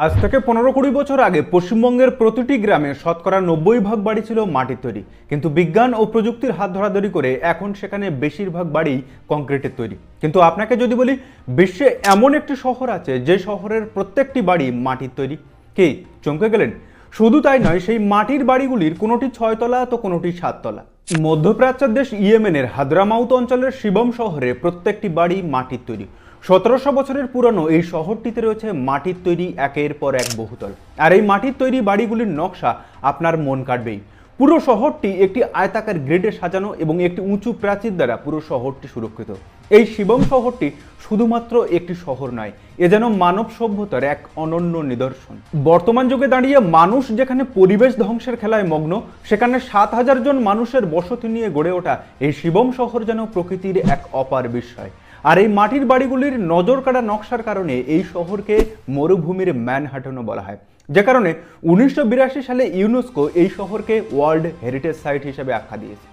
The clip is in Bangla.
আজ থেকে 15-20 বছর আগে পশ্চিমবঙ্গের প্রতিটি গ্রামে শতকরা 90% বাড়ি ছিল মাটির তৈরি, কিন্তু বিজ্ঞান ও প্রযুক্তির হাত ধরাধরি করে এখন সেখানে বেশিরভাগ বাড়ি কংক্রিটের তৈরি। কিন্তু আপনাকে যদি বলি বিশ্বে এমন একটি শহর আছে যে শহরের প্রত্যেকটি বাড়ি মাটির তৈরি, কি চমকে গেলেন? শুধু তাই নয়, সেই মাটির বাড়িগুলির কোনোটি 6 তলা তো কোনোটি 7 তলা। মধ্যপ্রাচ্যের দেশ ইয়েমেনের হাদ্রামাউত অঞ্চলের শিবম শহরে প্রত্যেকটি বাড়ি মাটির তৈরি। 1700 বছরের পুরনো এই শহরটিতে রয়েছে মাটির তৈরি একের পর এক বহুতল, আর এই মাটির তৈরি বাড়িগুলির নকশা আপনার মন কাড়বেই। পুরো শহরটি একটি আয়তাকার গ্রিডে সাজানো এবং একটি উঁচু প্রাচীর দ্বারা পুরো শহরটি সুরক্ষিত। এই শিবম শহরটি শুধুমাত্র একটি শহর নয়, এ যেন মানব সভ্যতার এক অনন্য নিদর্শন। বর্তমান যুগে দাঁড়িয়ে মানুষ যেখানে পরিবেশ ধ্বংসের খেলায় মগ্ন, সেখানে 7000 জন মানুষের বসতি নিয়ে গড়ে ওঠা এই শিবম শহর যেন প্রকৃতির এক অপার বিস্ময়। আর এই মাটির বাড়িগুলির নজর কাড়া নকশার কারণে এই শহরকে মরুভূমির ম্যানহাটনও বলা হয়, যে কারণে 1982 সালে ইউনেস্কো এই শহরকে ওয়ার্ল্ড হেরিটেজ সাইট হিসেবে আখ্যা দিয়েছে।